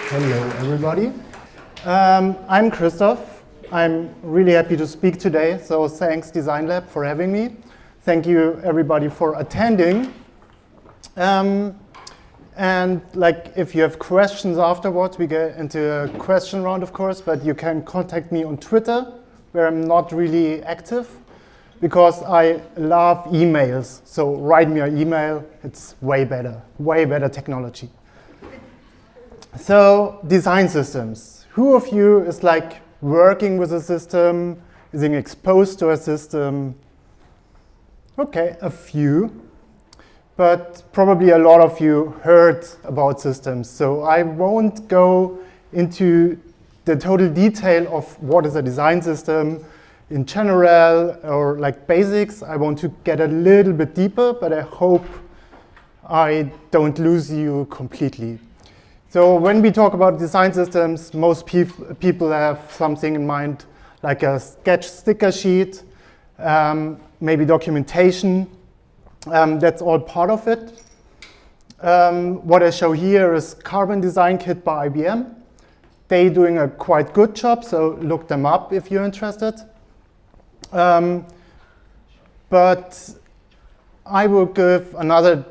Hello, everybody. I'm Christoph. I'm really happy to speak today, so thanks Design Lab for having me. Thank you, everybody, for attending. And if you have questions afterwards, we get into a question round, of course, but you can contact me on Twitter, where I'm not really active, because I love emails. So write me an email, it's way better technology. So design systems. Who of you is working with a system, is being exposed to a system? Okay, a few. But probably a lot of you heard about systems. So I won't go into the total detail of what is a design system in general or basics. I want to get a little bit deeper, but I hope I don't lose you completely. So when we talk about design systems, most people have something in mind like a sketch sticker sheet, maybe documentation. That's all part of it. What I show here is Carbon Design Kit by IBM. They're doing a quite good job, so look them up if you're interested. But I will give another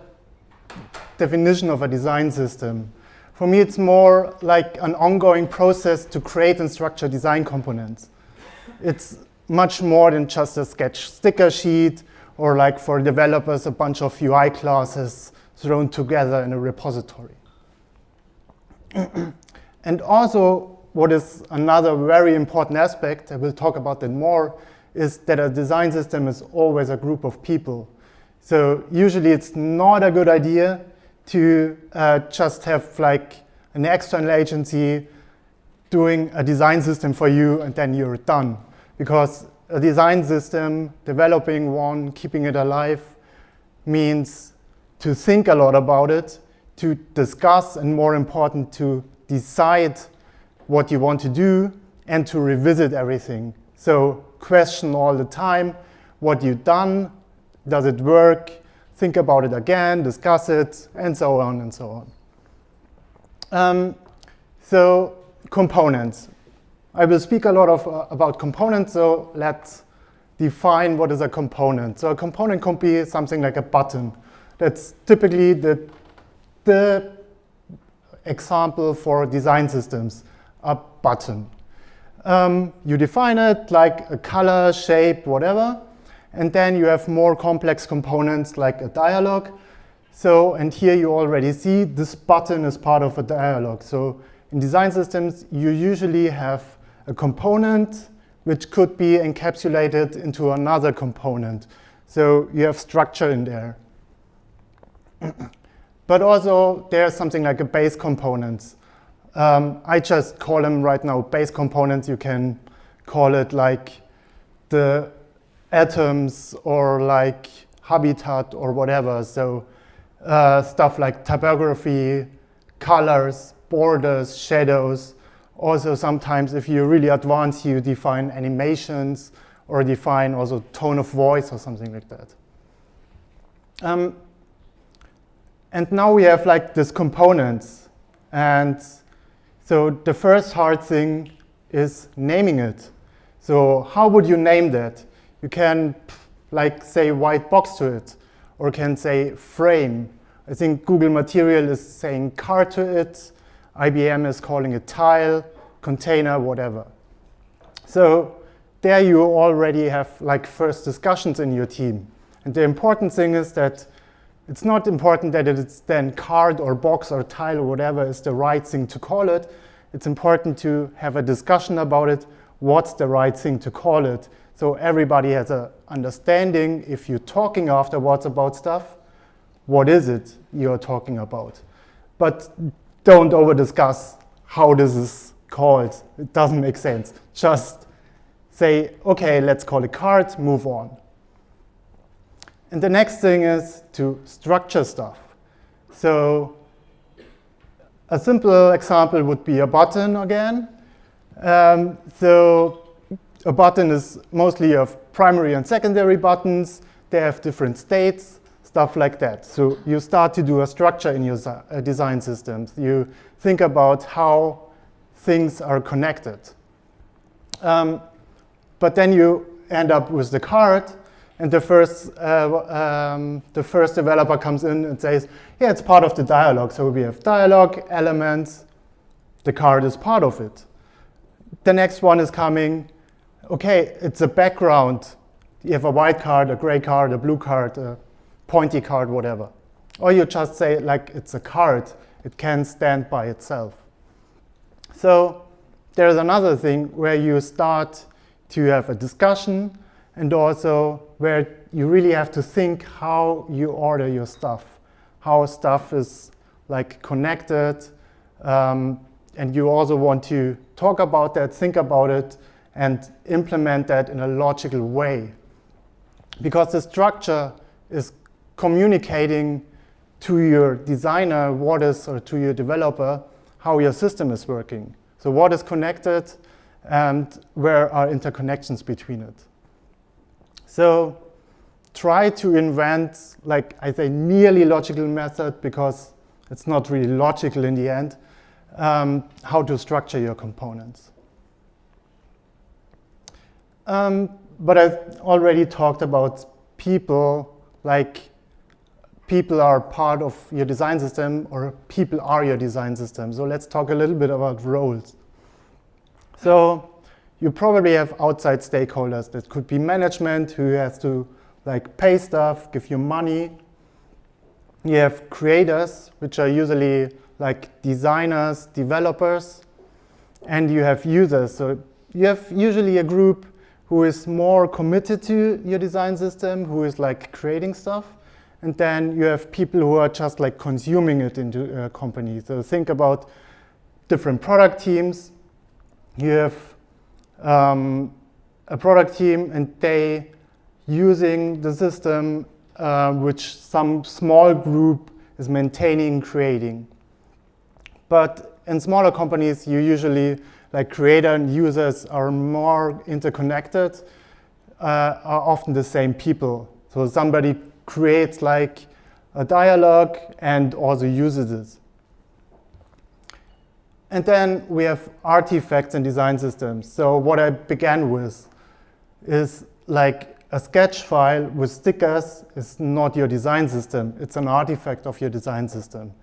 definition of a design system. For me, it's more like an ongoing process to create and structure design components. It's much more than just a sketch sticker sheet, or for developers, a bunch of UI classes thrown together in a repository. And also, what is another very important aspect, I will talk about that more, is that a design system is always a group of people. So usually it's not a good idea to just have an external agency doing a design system for you and then you're done. Because a design system, developing one, keeping it alive, means to think a lot about it, to discuss, and more important, to decide what you want to do and to revisit everything. So question all the time what you've done, does it work, think about it again, discuss it, and so on and so on. So components. I will speak a lot about components, so let's define what is a component. So a component can be something like a button. That's typically the example for design systems, a button. You define it like a color, shape, whatever, and then you have more complex components like a dialog. So, and here you already see this button is part of a dialog. So in design systems, you usually have a component which could be encapsulated into another component. So you have structure in there. But also there's something like a base components. I just call them right now base components. You can call it the atoms or habitat or whatever. So stuff like typography, colors, borders, shadows. Also sometimes if you're really advanced, you define animations or define also tone of voice or something like that. And now we have these components. And so the first hard thing is naming it. So how would you name that? You can say white box to it, or can say frame. I think Google Material is saying card to it. IBM is calling it tile, container, whatever. So there you already have first discussions in your team. And the important thing is that it's not important that it's then card or box or tile or whatever is the right thing to call it. It's important to have a discussion about it. What's the right thing to call it? So everybody has an understanding if you're talking afterwards about stuff, what is it you're talking about? But don't over-discuss how this is called. It doesn't make sense. Just say, okay, let's call it card, move on. And the next thing is to structure stuff. So a simple example would be a button again. So a button is mostly of primary and secondary buttons. They have different states. stuff like that. So you start to do a structure in your design systems. You think about how things are connected. But then you end up with the card, and the first developer comes in and says, yeah, it's part of the dialogue. So we have dialogue, elements, the card is part of it. The next one is coming, okay, it's a background. You have a white card, a gray card, a blue card, a pointy card, whatever. Or you just say, like, it's a card. It can stand by itself. So there's another thing where you start to have a discussion, and also where you really have to think how you order your stuff, how stuff is like connected, and you also want to talk about that, think about it, and implement that in a logical way. Because the structure is communicating to your designer what is, or to your developer, how your system is working. So what is connected and where are interconnections between it. So try to invent, like I say, nearly logical method, because it's not really logical in the end, how to structure your components. But I've already talked about people, like people are part of your design system, or people are your design system. So let's talk a little bit about roles. So you probably have outside stakeholders. That could be management, who has to like pay stuff, give you money. You have creators, which are usually like designers, developers, and you have users. So you have usually a group who is more committed to your design system, who is like creating stuff. And then you have people who are just like consuming it into a company. So think about different product teams. You have a product team, and they using the system which some small group is maintaining, creating. But in smaller companies, you usually, like creator and users are more interconnected, are often the same people. So somebody creates like a dialogue and also uses it. And then we have artifacts in design systems. So what I began with is like a sketch file with stickers is not your design system. It's an artifact of your design system.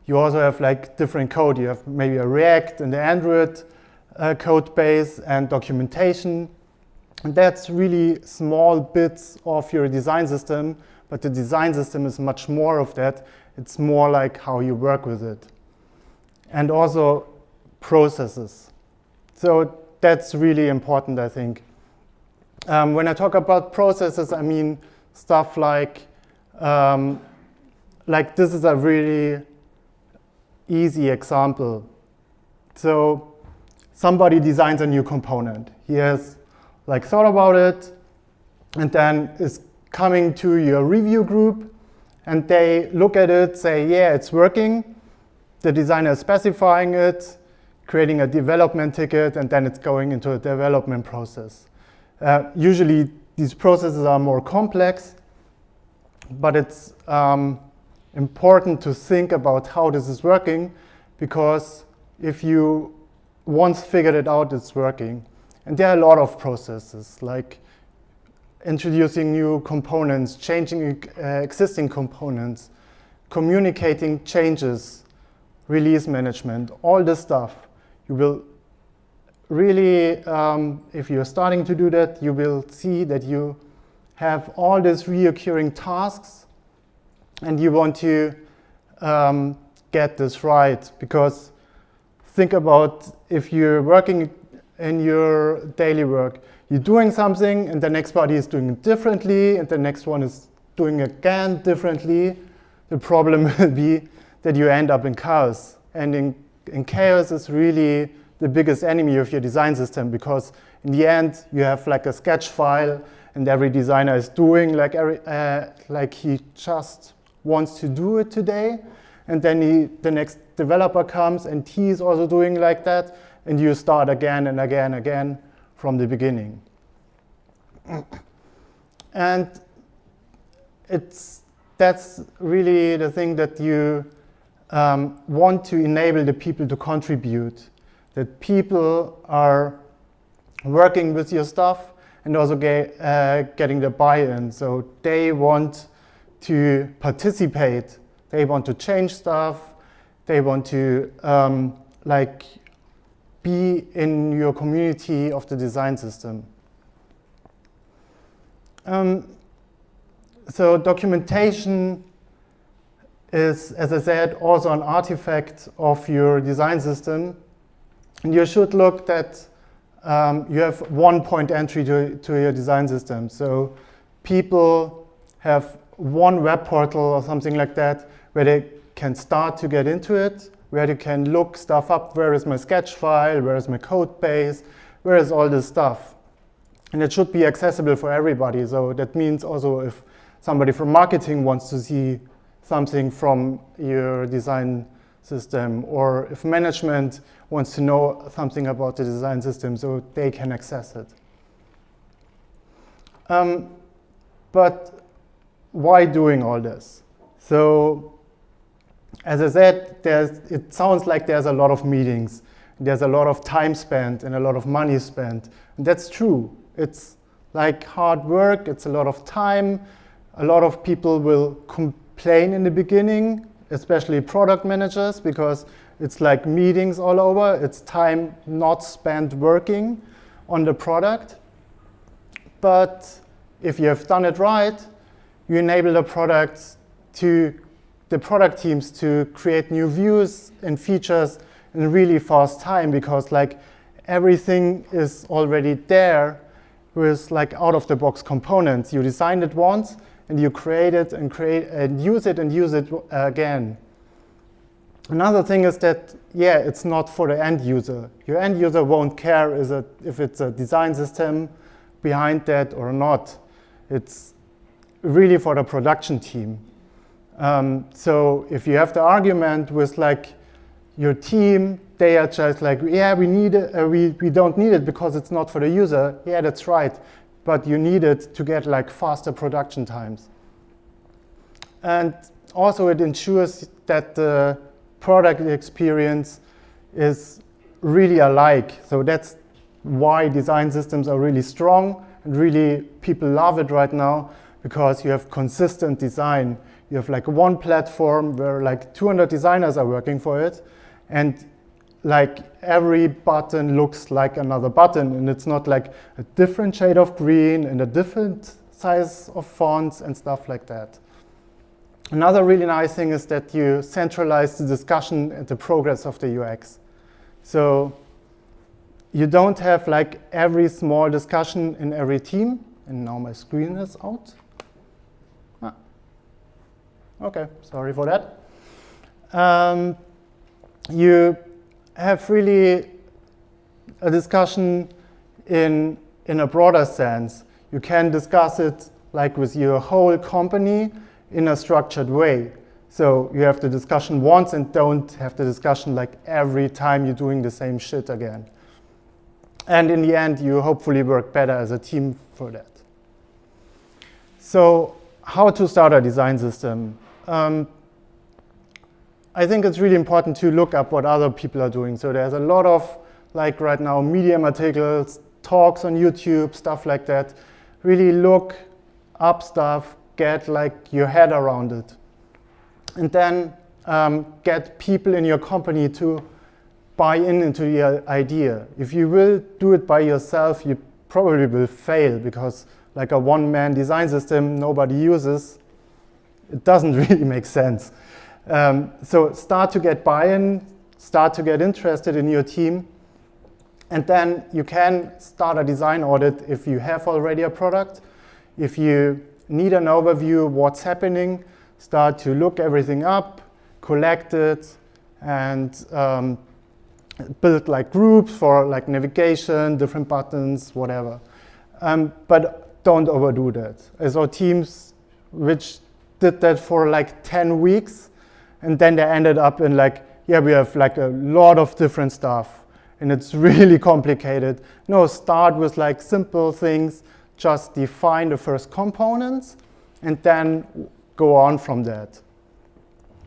You also have like different code. You have maybe a React and the Android code base and documentation. And that's really small bits of your design system, but the design system is much more of that. It's more like how you work with it. And also processes. So that's really important, I think. When I talk about processes, I mean stuff like this is a really easy example. So somebody designs a new component. He has like thought about it, and then is coming to your review group, and they look at it, say, yeah, it's working. The designer is specifying it, creating a development ticket, and then it's going into a development process. Usually these processes are more complex, but it's important to think about how this is working, because if you once figured it out, it's working. And there are a lot of processes, like introducing new components, changing existing components, communicating changes, release management, all this stuff. You will really, if you're starting to do that, you will see that you have all these reoccurring tasks, and you want to get this right. Because think about if you're working in your daily work, you're doing something, and the next party is doing it differently, and the next one is doing it again differently. The problem will be that you end up in chaos. And in chaos is really the biggest enemy of your design system, because in the end you have like a sketch file, and every designer is doing like he just wants to do it today, and then the next developer comes and he's also doing like that, and you start again and again and again from the beginning. And that's really the thing that you want to enable the people to contribute, that people are working with your stuff and also getting the buy-in. So they want to participate, they want to change stuff, they want to like be in your community of the design system. So documentation is, as I said, also an artifact of your design system. And you should look that you have one point entry to your design system. So people have one web portal or something like that where they can start to get into it, where they can look stuff up. Where is my sketch file? Where is my code base? Where is all this stuff? And it should be accessible for everybody. So that means also if somebody from marketing wants to see something from your design system, or if management wants to know something about the design system, so they can access it. But why doing all this? So, as I said, it sounds like there's a lot of meetings, there's a lot of time spent and a lot of money spent. And that's true. It's like hard work, it's a lot of time. A lot of people will complain in the beginning, especially product managers, because it's like meetings all over. It's time not spent working on the product. But if you have done it right, you enable the product teams to create new views and features in really fast time, because like everything is already there with like out-of-the-box components. You designed it once, and you create it and use it again. Another thing is that, yeah, it's not for the end user. Your end user won't care if it's a design system behind that or not. It's really for the production team. So if you have the argument with like your team, they are just like, yeah, we need it, we don't need it because it's not for the user. Yeah, that's right. But you need it to get like faster production times. And also it ensures that the product experience is really alike. So that's why design systems are really strong, and really people love it right now, because you have consistent design. You have like one platform where like 200 designers are working for it, and like every button looks like another button, and it's not like a different shade of green and a different size of fonts and stuff like that. Another really nice thing is that you centralize the discussion and the progress of the UX. So you don't have like every small discussion in every team. And now my screen is out. Okay, sorry for that. You have really a discussion in a broader sense. You can discuss it like with your whole company in a structured way. So you have the discussion once and don't have the discussion like every time you're doing the same shit again. And in the end, you hopefully work better as a team for that. So how to start a design system? I think it's really important to look up what other people are doing. So there's a lot of, like right now, Medium articles, talks on YouTube, stuff like that. Really look up stuff, get like your head around it. And then get people in your company to buy into the idea. If you will do it by yourself, you probably will fail, because like a one-man design system nobody uses, it doesn't really make sense. So start to get buy-in, start to get interested in your team, and then you can start a design audit if you have already a product. If you need an overview of what's happening, start to look everything up, collect it, and build like groups for like navigation, different buttons, whatever. But don't overdo that. I saw teams which did that for like 10 weeks, and then they ended up in like, yeah, we have like a lot of different stuff, and it's really complicated. No, start with like simple things, just define the first components, and then go on from that.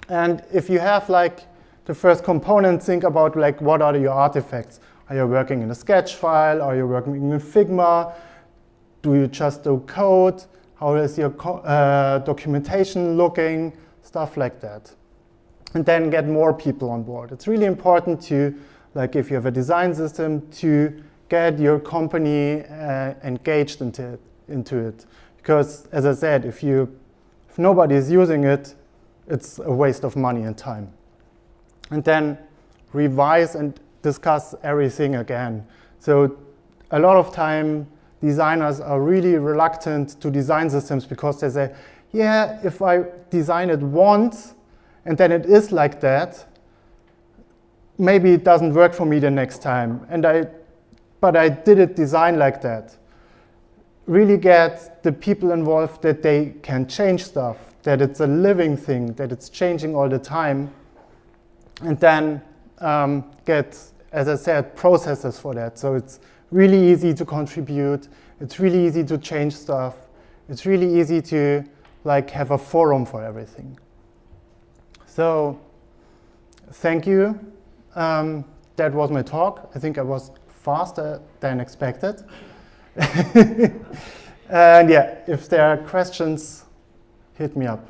And if you have like the first component, think about like what are your artifacts? Are you working in a sketch file? Are you working in Figma? Do you just do code? How is your documentation looking? Stuff like that. And then get more people on board. It's really important to, like if you have a design system, to get your company engaged into it. Because as I said, if nobody is using it, it's a waste of money and time. And then revise and discuss everything again. So a lot of time, designers are really reluctant to design systems because they say, yeah, if I design it once and then it is like that, maybe it doesn't work for me the next time. But I did it design like that. Really get the people involved that they can change stuff, that it's a living thing, that it's changing all the time. And then get, as I said, processes for that. So it's really easy to contribute. It's really easy to change stuff. It's really easy to like have a forum for everything. So thank you. That was my talk. I think I was faster than expected. And yeah, if there are questions, hit me up.